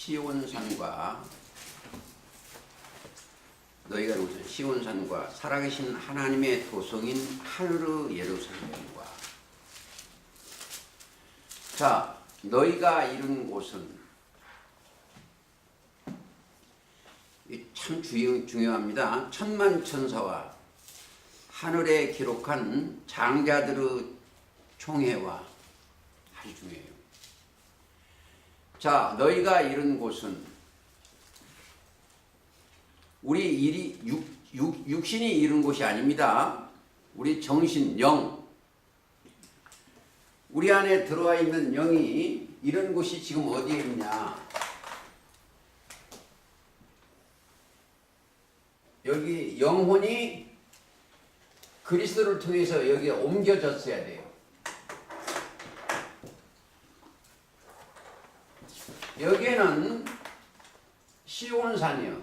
시온산과 너희가 이룬 곳은 시온산과 살아계신 하나님의 도성인 하늘의 예루살렘과 자 너희가 이룬 곳은 참 중요합니다. 천만 천사와 하늘에 기록한 장자들의 총회와 아주 중요해요. 자, 너희가 이룬 곳은 우리 육신이 이룬 곳이 아닙니다. 우리 정신, 영, 우리 안에 들어와 있는 영이 이런 곳이 지금 어디에 있냐? 여기 영혼이 그리스도를 통해서 여기에 옮겨졌어야 돼요. 여기에는 시온산이요.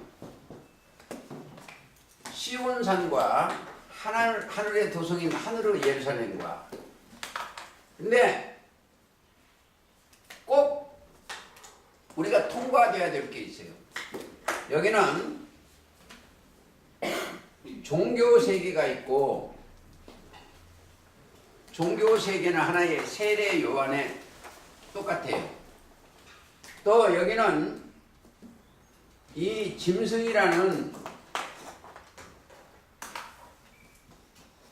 시온산과 하늘의 도성인 하늘의 예루살렘과 근데 꼭 우리가 통과되어야 될 게 있어요. 여기는 종교 세계가 있고 종교 세계는 하나의 세례 요한에 똑같아요. 또 여기는 이 짐승이라는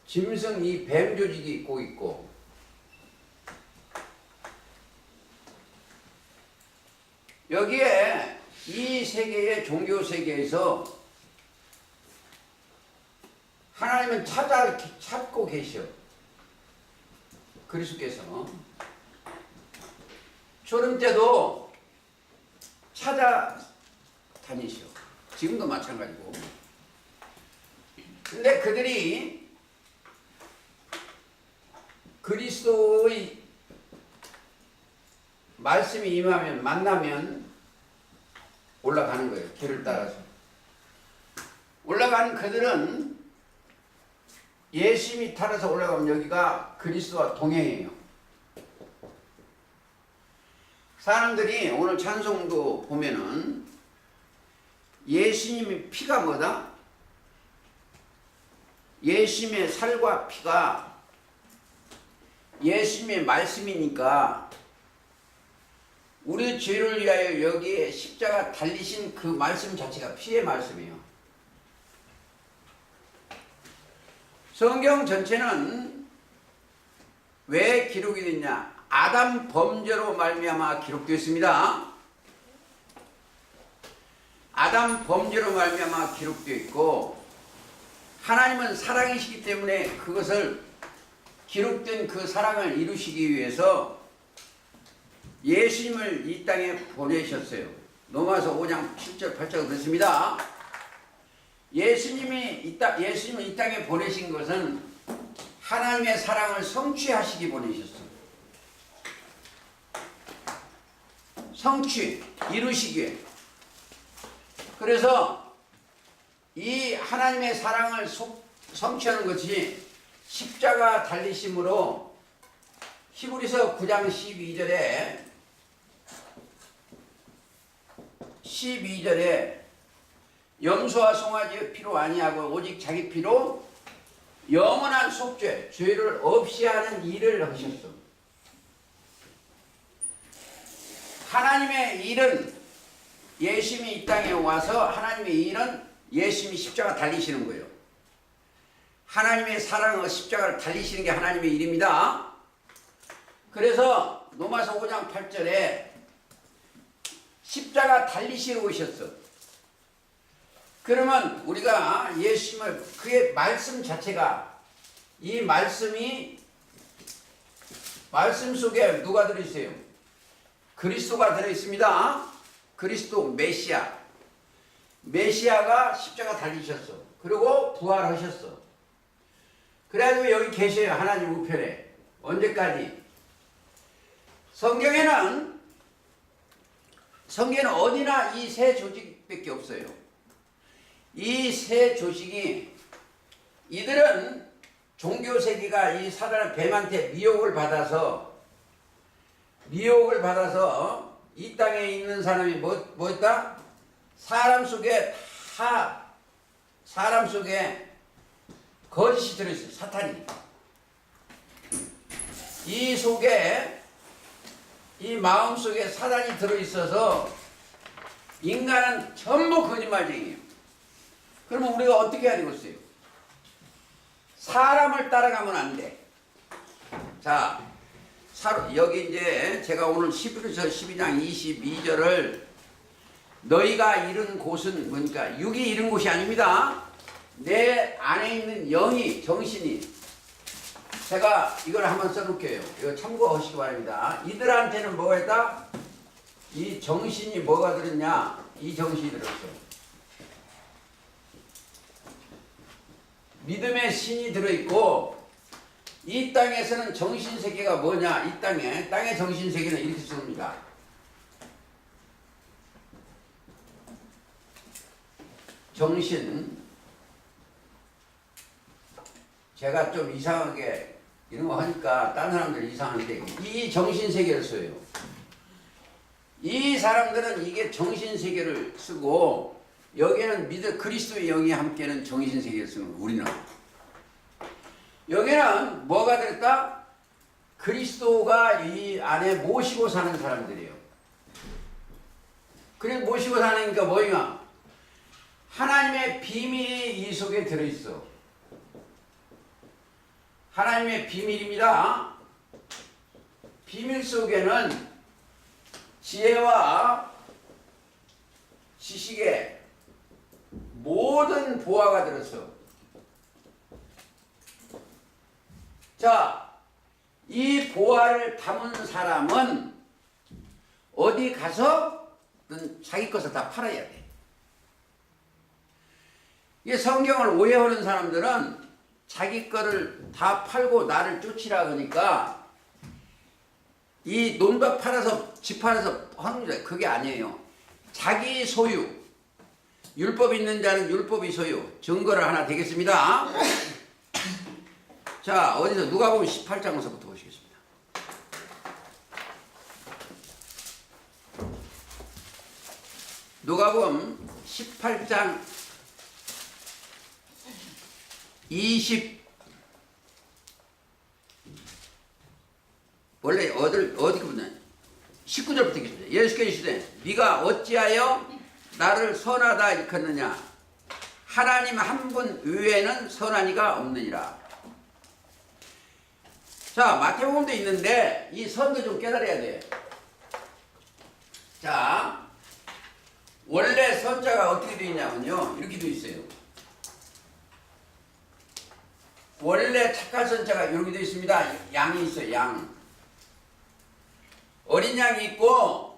짐승 이 뱀 조직이 있고 여기에 이 세계의 종교 세계에서 하나님은 찾고 계셔. 그리스도께서 초림 때도 찾아다니셔. 지금도 마찬가지고. 근데 그들이 그리스도의 말씀이 임하면 만나면 올라가는 거예요. 길을 따라서. 올라가는 그들은 예수님이 따라서 올라가면 여기가 그리스도와 동행해요. 사람들이 오늘 찬송도 보면은 예수님의 피가 뭐다? 예수님의 살과 피가 예수님의 말씀이니까 우리 죄를 위하여 여기에 십자가 달리신 그 말씀 자체가 피의 말씀이에요. 성경 전체는 왜 기록이 됐냐? 아담 범죄로 말미암아 기록되었습니다. 아담 범죄로 말미암아 기록되어 있고 하나님은 사랑이시기 때문에 그것을 기록된 그 사랑을 이루시기 위해서 예수님을 이 땅에 보내셨어요. 로마서 5장 7절 8절 그렇습니다. 예수님을 이 땅에 보내신 것은 하나님의 사랑을 성취하시기 보내셨어요. 성취, 이루시기에. 그래서 이 하나님의 사랑을 성취하는 것이 십자가 달리심으로 히브리서 9장 12절에 염소와 송아지의 피로 아니하고 오직 자기 피로 영원한 속죄, 죄를 없이 하는 일을 하셨어. 하나님의 일은 예수님이 이 땅에 와서 하나님의 일은 예수님이 십자가 달리시는 거예요. 하나님의 사랑과 십자가를 달리시는 게 하나님의 일입니다. 그래서 로마서 5장 8절에 십자가 달리시러 오셨어. 그러면 우리가 예수님을 그의 말씀 자체가 이 말씀이 말씀 속에 누가 들어있어요? 그리스도가 들어있습니다. 그리스도 메시아. 메시아가 십자가 달리셨어. 그리고 부활하셨어. 그래가지고 여기 계셔요. 하나님 우편에. 언제까지? 성경에는 어디나 이 세 조직밖에 없어요. 이 세 조직이 이들은 종교세계가 이 사단의 뱀한테 미혹을 받아서 이 땅에 있는 사람이 뭐였다? 사람 속에 거짓이 들어있어요. 사탄이. 이 속에, 이 마음 속에 사단이 들어있어서 인간은 전부 거짓말쟁이에요. 그러면 우리가 어떻게 해야 되겠어요? 사람을 따라가면 안 돼. 자, 여기 이제 제가 오늘 11서 12장 22절을 너희가 이른 곳은 뭐니까 육이 이른 곳이 아닙니다. 내 안에 있는 영이, 정신이. 제가 이걸 한번 써놓을게요. 이거 참고하시기 바랍니다. 이들한테는 뭐가 있다? 이 정신이 뭐가 들었냐? 이 정신이 들었어. 믿음의 신이 들어있고, 이 땅에서는 정신세계가 뭐냐? 이 땅의 정신세계는 이렇게 씁니다. 정신. 제가 좀 이상하게 이런 거 하니까 다른 사람들 이상한데, 이 정신세계를 써요. 이 사람들은 이게 정신세계를 쓰고, 여기에는 그리스도의 영이 함께는 정신세계를 쓰는 거예요. 우리는. 여기는 뭐가 들었다? 그리스도가 이 안에 모시고 사는 사람들이에요. 그래 모시고 사니까 뭐냐? 하나님의 비밀이 이 속에 들어있어. 하나님의 비밀입니다. 비밀 속에는 지혜와 지식의 모든 보화가 들었어. 자, 이 보화를 담은 사람은 어디 가서든 자기 것을 다 팔아야 돼. 이 성경을 오해하는 사람들은 자기 거를 다 팔고 나를 쫓으라 그러니까 이 논밭 팔아서 집 팔아서 하는 거예요. 그게 아니에요. 자기 소유. 율법 있는 자는 율법이 소유. 증거를 하나 되겠습니다. 자, 어디서 누가복음 18장에서부터 보시겠습니다. 누가복음 18장 원래 어디부터 19절부터 읽겠습니다. 예수께서 이르시되 네가 어찌하여 나를 선하다 일컫느냐? 하나님 한 분 외에는 선한 이가 없느니라. 자, 마태복음도 있는데 이 선도 좀 깨달아야 돼. 자, 원래 선자가 어떻게 되어 있냐면요, 이렇게 되어 있어요. 원래 착한 선자가 이렇게 되어 있습니다. 양이 있어요. 양. 어린 양이 있고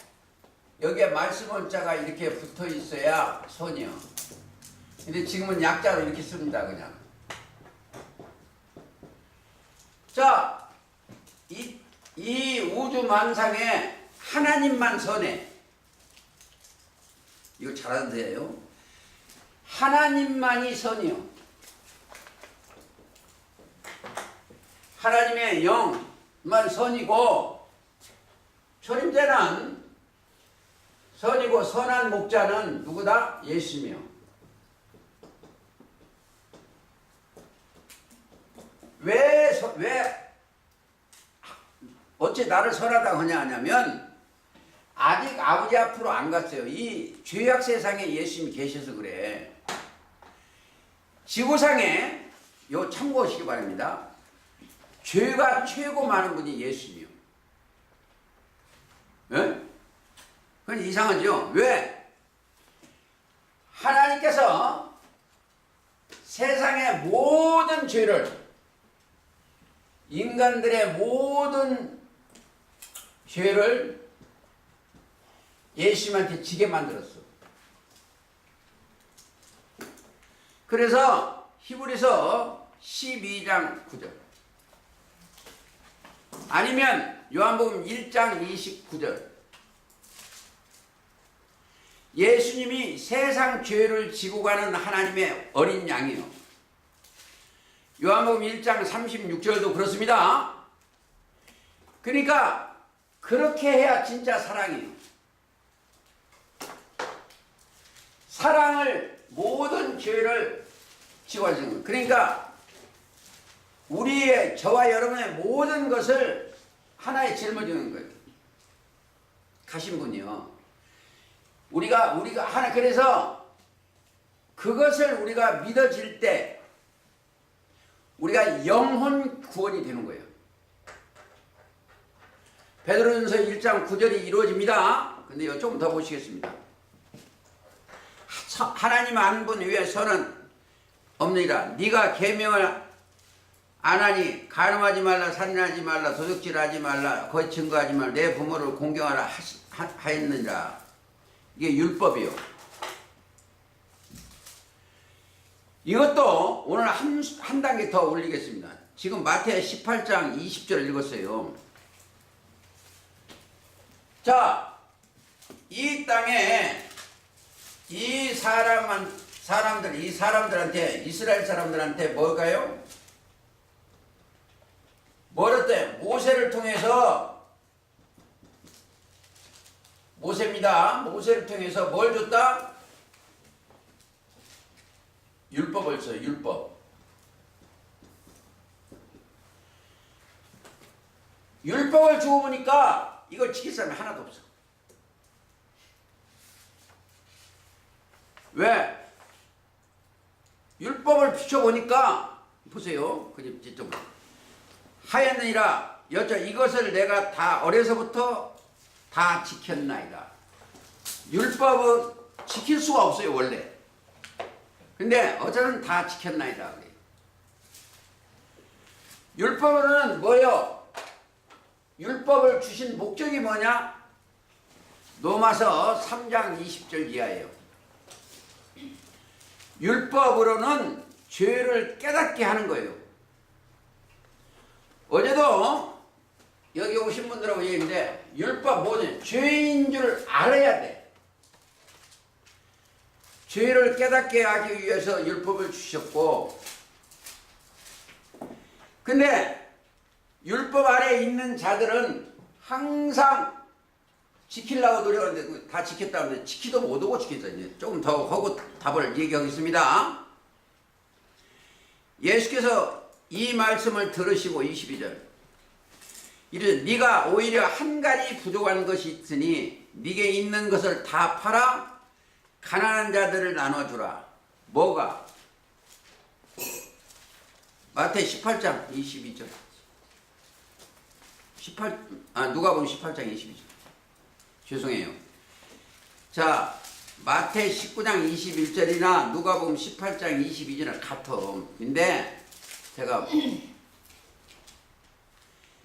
여기에 말씀 원자가 이렇게 붙어 있어야 선이요. 근데 지금은 약자로 이렇게 씁니다. 그냥. 자, 이 우주 만상에 하나님만 선해. 이거 잘하는 데예요. 하나님만이 선이요. 하나님의 영만 선이고, 초림자는 선이고 선한 목자는 누구다? 예수며. 왜 어째 나를 선하다고 하냐면 아직 아버지 앞으로 안 갔어요. 이 죄악 세상에 예수님이 계셔서 그래. 지구상에 요 참고하시기 바랍니다. 죄가 최고 많은 분이 예수님이요. 예? 그건 이상하죠? 왜? 하나님께서 세상의 모든 죄를, 인간들의 모든 죄를 예수님한테 지게 만들었어. 그래서 히브리서 12장 9절 아니면 요한복음 1장 29절 예수님이 세상 죄를 지고 가는 하나님의 어린 양이요. 요한복음 1장 36절도 그렇습니다. 그러니까 그렇게 해야 진짜 사랑이에요. 모든 죄를 지워주는 거예요. 그러니까 우리의 저와 여러분의 모든 것을 하나에 짊어지는 거예요. 가신 분이요. 우리가 하나, 그래서 그것을 우리가 믿어질 때 우리가 영혼 구원이 되는 거예요. 베드로전서 1장 9절이 이루어집니다. 근데 이거 좀 더 보시겠습니다. 하나님 한 분 위에서는 없느니라. 네가 계명을 안 하니 간음하지 말라, 살인하지 말라, 도둑질하지 말라, 거짓 증거하지 말라, 내 부모를 공경하라 하였느니라. 이게 율법이요. 이것도 오늘 한 단계 더 올리겠습니다. 지금 마태 18장 20절 읽었어요. 자, 이 땅에 이 사람들한테, 이스라엘 사람들한테 뭘까요? 뭐랬대? 모세를 통해서, 모세입니다. 모세를 통해서 뭘 줬다? 율법을 써요. 율법. 율법을 주고 보니까 이걸 지킬 사람이 하나도 없어. 왜? 율법을 비춰보니까 보세요. 좀 하였느니라. 여자 이것을 내가 다 어려서부터 다 지켰나이다. 율법은 지킬 수가 없어요 원래. 근데 어제는 다 지켰나이다. 그래요. 율법은 뭐예요? 율법을 주신 목적이 뭐냐? 로마서 3장 20절 이하예요. 율법으로는 죄를 깨닫게 하는 거예요. 어제도 여기 오신 분들하고 얘기했는데 율법 뭐냐? 죄인 줄 알아야 돼. 죄를 깨닫게 하기 위해서 율법을 주셨고, 근데 율법 아래에 있는 자들은 항상 지키려고 노력하는데 다 지켰다 하는데 지키도 못하고 지켰다. 조금 더 하고 답을 얘기하겠습니다. 예수께서 이 말씀을 들으시고 22절 이르되 네가 오히려 한 가지 부족한 것이 있으니 네게 있는 것을 다 팔아 가난한 자들을 나눠주라. 뭐가? 마태 18장 22절. 누가복음 18장 22절. 죄송해요. 자, 마태 19장 21절이나 누가복음 18장 22절은 같은. 근데 제가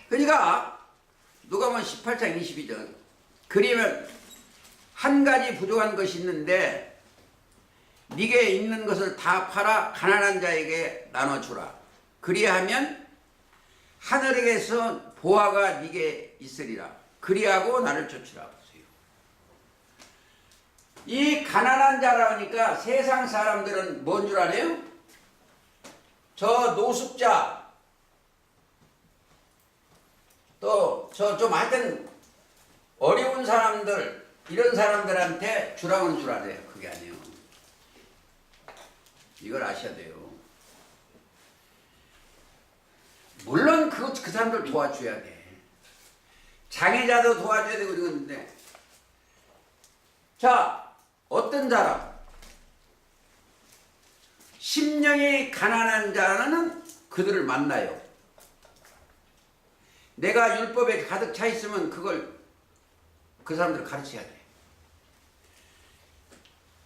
그러니까 누가복음 18장 22절. 그러면 한 가지 부족한 것이 있는데 네게 있는 것을 다 팔아 가난한 자에게 나눠주라. 그리하면 하늘에게서 보화가 네게 있으리라. 그리하고 나를 쫓으라. 보세요. 이 가난한 자라니까 세상 사람들은 뭔 줄 아세요? 저 노숙자, 또 저 좀 하여튼 어려운 사람들, 이런 사람들한테 주라는 줄 알아요. 그게 아니에요. 이걸 아셔야 돼요. 물론 그 사람들 도와줘야 돼. 장애자도 도와줘야 되고 그러는데, 자, 어떤 자라? 심령이 가난한 자는 그들을 만나요. 내가 율법에 가득 차 있으면 그걸 그 사람들을 가르쳐야 돼.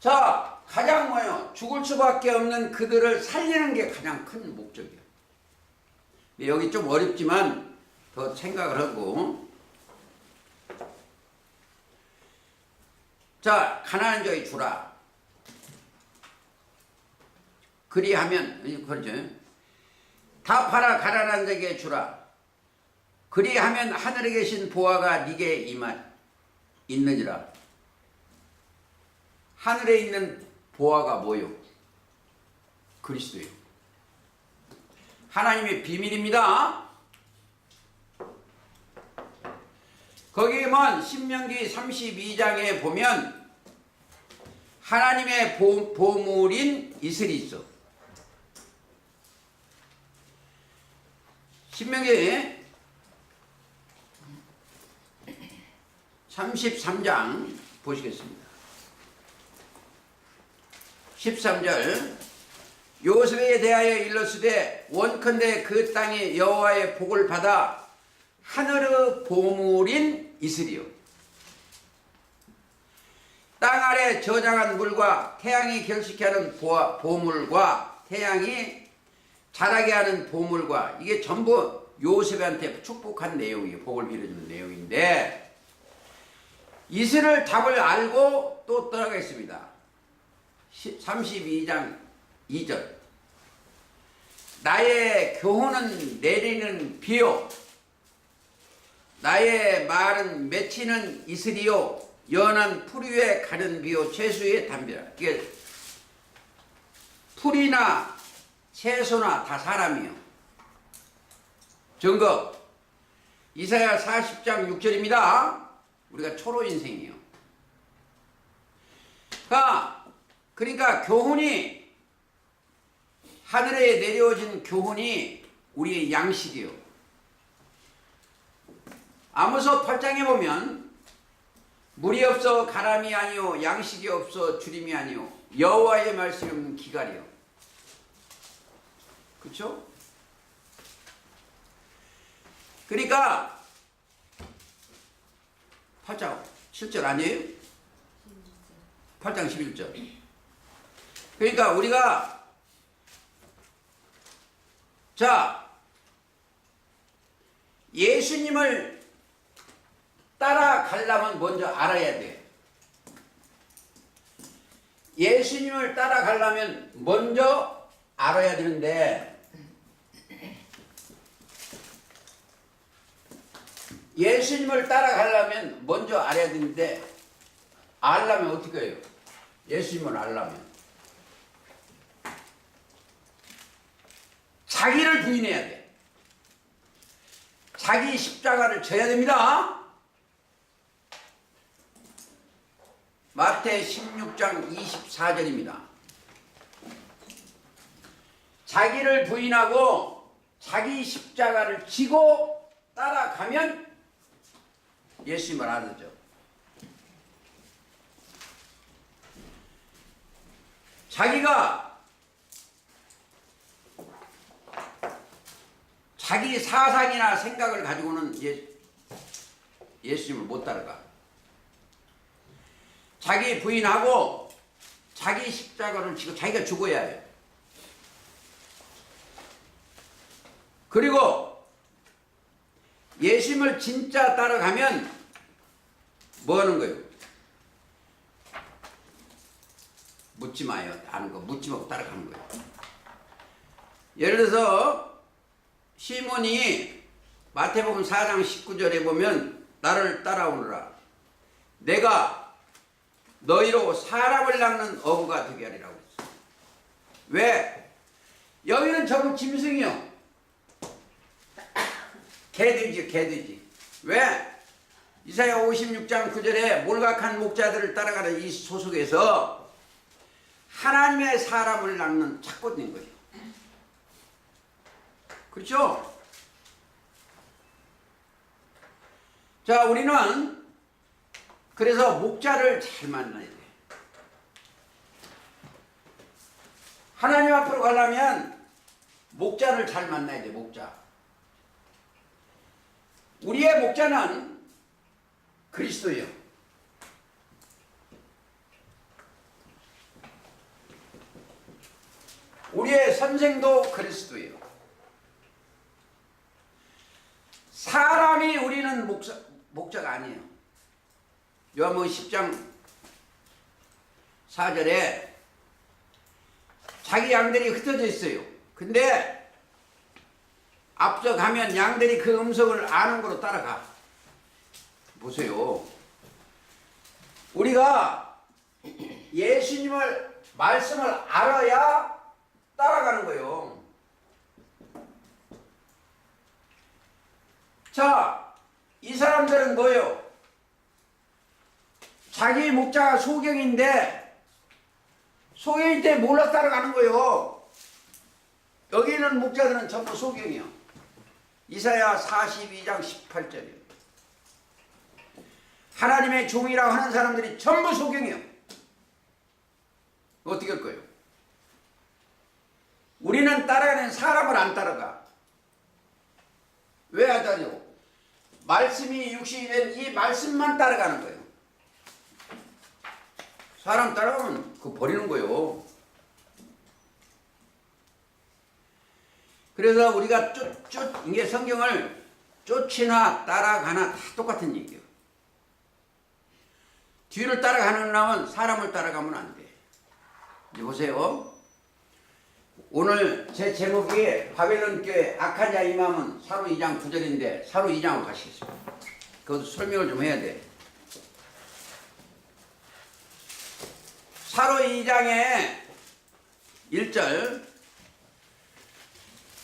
자, 가장 뭐예요? 죽을 수밖에 없는 그들을 살리는 게 가장 큰 목적이에요. 여기 좀 어렵지만 더 생각을 하고, 자, 가난한 자에게 주라. 그리하면, 그렇죠. 다 팔아 가난한 자에게 주라. 그리하면 하늘에 계신 보화가 네게 있느니라. 하늘에 있는 보화가 뭐요? 그리스도예요. 하나님의 비밀입니다. 거기에만 신명기 32장에 보면 하나님의 보물인 이슬이 있어. 신명기 33장 보시겠습니다. 13절 요셉에 대하여 일렀으되 원컨대 그 땅이 여호와의 복을 받아 하늘의 보물인 이슬이요 땅 아래 저장한 물과 태양이 결식케 하는 보물과 태양이 자라게 하는 보물과 이게 전부 요셉한테 축복한 내용이에요. 복을 빌어주는 내용인데 이슬을 답을 알고 또 떠나가겠습니다. 32장 2절 나의 교훈은 내리는 비요 나의 말은 맺히는 이슬이요 연한 풀 위에 가는 비요 채소의 담비라. 이게 풀이나 채소나 다 사람이요. 증거 이사야 40장 6절입니다. 우리가 초로 인생이요. 그러니까 교훈이 하늘에 내려오진 교훈이 우리의 양식이요. 아모스 8장에 보면 물이 없어 가람이 아니요 양식이 없어 주림이 아니요 여호와의 말씀이 없는 기갈이요. 그렇죠? 그러니까 8장 7절 아니에요? 8장 11절. 그러니까 우리가 예수님을 따라가려면 먼저 알아야 돼. 예수님을 따라가려면 먼저 알아야 되는데 예수님을 따라가려면 먼저 알아야 되는데 알려면 어떻게 해요? 예수님을 알려면 자기를 부인해야 돼. 자기 십자가를 져야 됩니다. 마태 16장 24절입니다. 자기를 부인하고 자기 십자가를 지고 따라가면 예수님을 알죠. 자기가 자기 사상이나 생각을 가지고는 예수님을 못 따라가. 자기 부인하고 자기 십자가를 지고 자기가 죽어야 해요. 그리고 예수님을 진짜 따라가면 뭐 하는 거예요? 묻지 마요. 아는 거 묻지 말고 따라가는 거예요. 예를 들어서 시몬이 마태복음 4장 19절에 보면 나를 따라오느라 내가 너희로 사람을 낚는 어부가 되게 하리라고 했어요. 왜? 여기는 전부 짐승이요. 개돼지, 개돼지. 왜? 이사야 56장 9절에 몰각한 목자들을 따라가는 이 소속에서 하나님의 사람을 낚는 착고된 거예요. 그렇죠? 자, 우리는 그래서 목자를 잘 만나야 돼. 하나님 앞으로 가려면 목자를 잘 만나야 돼. 목자. 우리의 목자는 그리스도예요. 우리의 선생도 그리스도예요. 사람이 우리는 목자가 아니에요. 요한복음 10장 4절에 자기 양들이 흩어져 있어요. 근데 앞서 가면 양들이 그 음성을 아는 거로 따라가. 보세요. 우리가 예수님을 말씀을 알아야 따라가는 거예요. 자, 이 사람들은 뭐예요? 자기 목자가 소경인데 소경일 때 몰라 따라가는 거예요. 여기 있는 목자들은 전부 소경이요. 이사야 42장 18절이요. 하나님의 종이라고 하는 사람들이 전부 소경이요. 어떻게 할 거예요? 우리는 따라가는 사람을 안 따라가. 왜 하자뇨? 말씀이 육신이 된 이 말씀만 따라가는 거예요. 사람 따라가면 그거 버리는 거예요. 그래서 우리가 이게 성경을 쫓이나 따라가나 다 똑같은 얘기예요. 뒤를 따라가는 사람을 따라가면 안 돼. 이제 보세요. 오늘 제 제목이 바벨론 교회 악한 자 임함은 사로 2장 9절인데 사로 2장으로 가시겠습니다. 그것도 설명을 좀 해야 돼. 사로 2장의 1절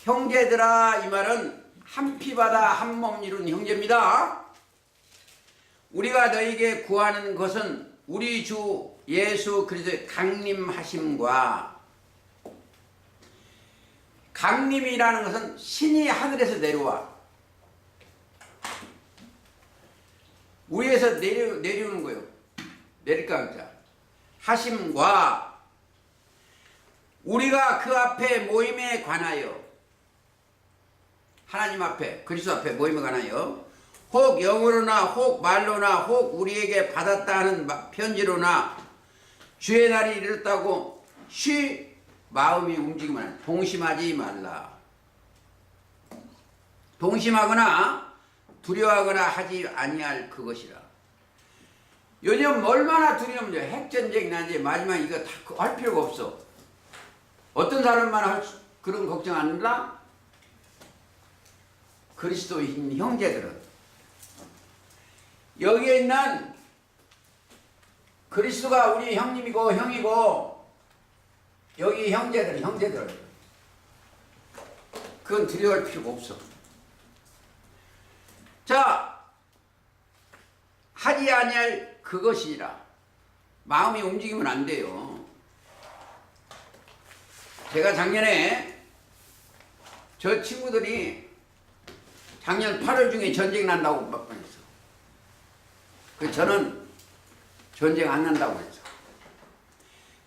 형제들아 이 말은 한 피바다 한 몸 이룬 형제입니다. 우리가 너에게 구하는 것은 우리 주 예수 그리스도의 강림하심과 강림이라는 것은 신이 하늘에서 내려와 위에서 내려오는 거예요. 내릴까 하심과 우리가 그 앞에 모임에 관하여 하나님 앞에 그리스도 앞에 모임에 관하여 혹 영어로나 혹 말로나 혹 우리에게 받았다 하는 편지로나 주의 날이 이르렀다고 쉬 마음이 움직이면 동심하지 말라. 동심하거나 두려워하거나 하지 아니할 그것이라. 요즘 얼마나 두려움이죠. 핵전쟁이 나지 마지막 이거 다 할 필요가 없어. 어떤 사람만 그런 걱정 안 한다? 그리스도인 형제들은 여기에 있는 그리스도가 우리 형님이고 형이고 여기 형제들 그건 두려워할 필요가 없어. 자, 하지 아니할 그것이라. 마음이 움직이면 안 돼요. 제가 작년에 저 친구들이 작년 8월 중에 전쟁 난다고 막 뻔했어. 저는 전쟁 안 난다고 했어.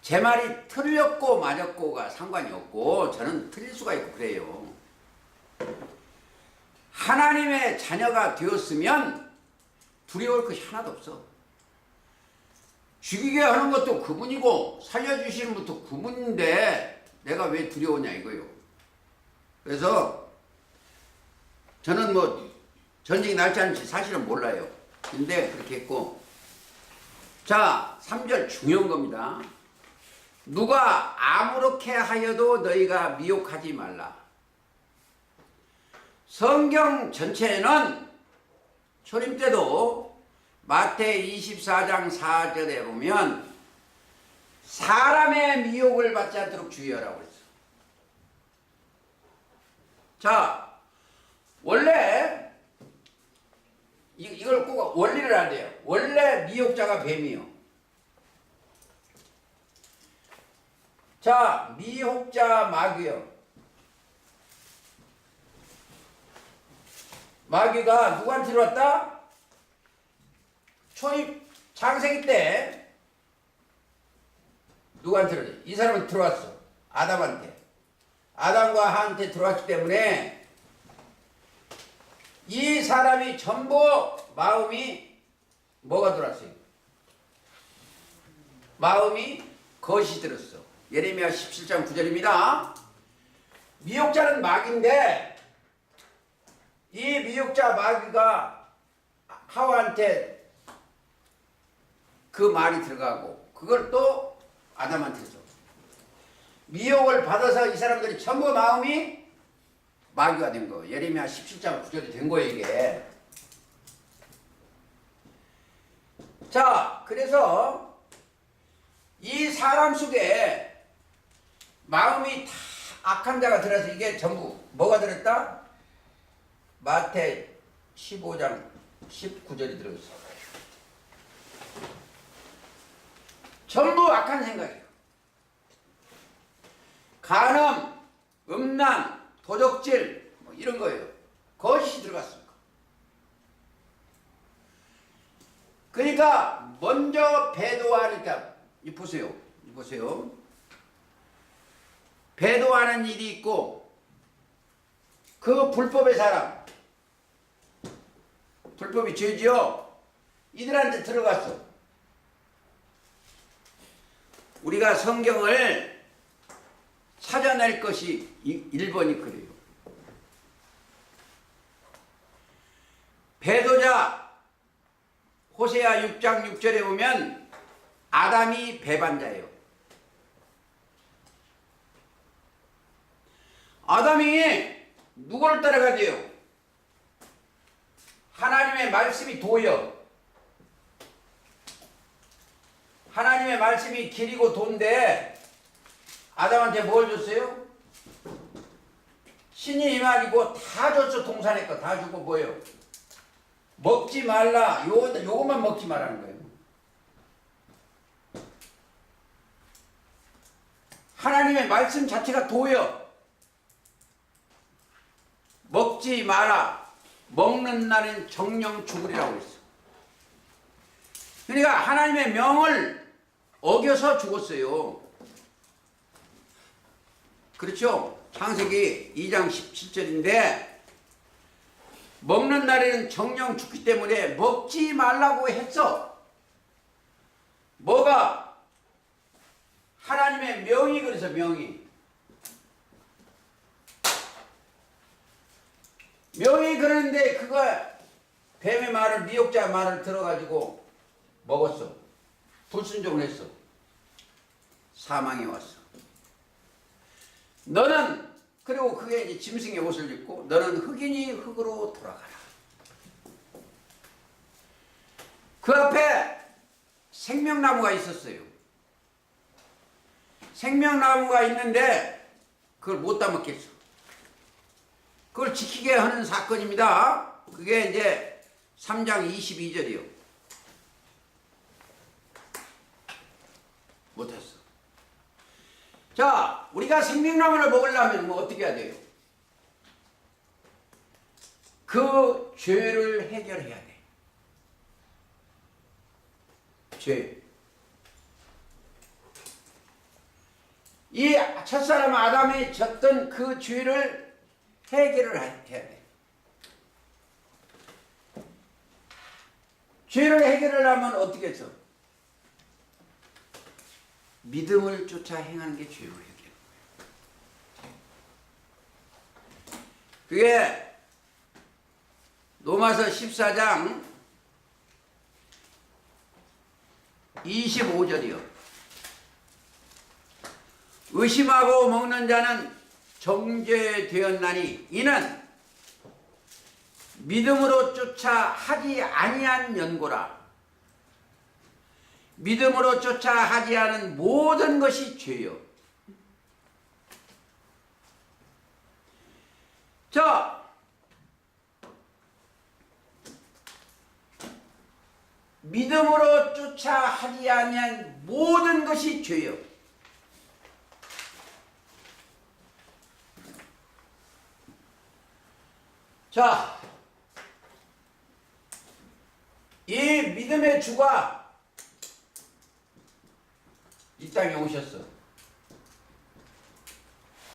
제 말이 틀렸고 맞았고가 상관이 없고 저는 틀릴 수가 있고 그래요. 하나님의 자녀가 되었으면 두려울 것이 하나도 없어. 죽이게 하는 것도 그분이고 살려주시는 것도 그분인데 내가 왜 두려우냐 이거요. 그래서 저는 뭐 전쟁이 날지는 사실은 몰라요. 근데 그렇게 했고, 자 3절 중요한 겁니다. 누가 아무렇게 하여도 너희가 미혹하지 말라. 성경 전체에는 초림 때도 마태 24장 4절에 보면 사람의 미혹을 받지 않도록 주의하라고 했어. 자, 원래 이걸 꼭 원리를 알아야 돼요. 원래 미혹자가 뱀이요. 자, 미혹자 마귀요. 마귀가 누구한테 들어왔다? 초입 창세기 때 누구한테 들어왔지? 이 사람은 들어왔어. 아담한테. 아담과 하한테 들어왔기 때문에 이 사람이 전부 마음이 뭐가 들어왔어요? 마음이 것이 들었어. 예레미야 17장 9절입니다. 미혹자는 마귀인데 이 미혹자 마귀가 하와한테 그 말이 들어가고 그걸 또 아담한테 줘. 미혹을 받아서 이 사람들이 전부 마음이 마귀가 된 거. 예레미야 17장 9절이 된 거예요 이게. 자, 그래서 이 사람 속에 마음이 다 악한 자가 들어서 이게 전부 뭐가 들었다? 마태 15장 19절이 들어있어. 전부 악한 생각이에요. 간음, 음란, 도적질 뭐 이런 거예요. 거짓이 들어갔습니다. 그러니까 먼저 배도하니까 이 보세요. 배도하는 일이 있고 그 불법의 사람, 불법이 죄지요. 이들한테 들어갔어. 우리가 성경을 찾아낼 것이 1번이 그래요. 배도자 호세아 6장 6절에 보면 아담이 배반자예요. 아담이 누구를 따라가대요? 하나님의 말씀이 도요. 하나님의 말씀이 길이고 돈데 아담한테 뭘 줬어요? 신이 임하고 다 줬어. 동산의 거 다 주고 뭐예요? 먹지 말라. 요것만 먹지 말라는 거예요. 하나님의 말씀 자체가 도요. 먹지 마라. 먹는 날엔 정령 죽으리라고 했어. 그러니까 하나님의 명을 어겨서 죽었어요. 그렇죠? 창세기 2장 17절인데 먹는 날에는 정령 죽기 때문에 먹지 말라고 했어. 뭐가? 하나님의 명이 그래서 명이 그러는데 그거 뱀의 말을 미혹자 말을 들어가지고 먹었어. 불순종을 했어. 사망에 왔어. 너는 그리고 그게 이제 짐승의 옷을 입고 너는 흑인이 흙으로 돌아가라. 그 앞에 생명나무가 있었어요. 생명나무가 있는데 그걸 못 따먹겠어. 그걸 지키게 하는 사건입니다. 그게 이제 3장 22절이요. 못했어. 자, 우리가 생명나무를 먹으려면 뭐 어떻게 해야 돼요? 그 죄를 해결해야 돼. 죄. 이 첫사람 아담이 졌던 그 죄를 해결을 해야 돼. 죄를 해결을 하면 어떻게 해서? 믿음을 쫓아 행하는 게 죄를 해결하는 거예요. 그게 로마서 14장 25절이요. 의심하고 먹는 자는 정죄되었나니 이는 믿음으로 쫓아 하지 아니한 연고라. 믿음으로 쫓아 하지 않은 모든 것이 죄요. 자, 믿음으로 쫓아 하지 아니한 모든 것이 죄요. 자, 이 믿음의 주가 이 땅에 오셨어.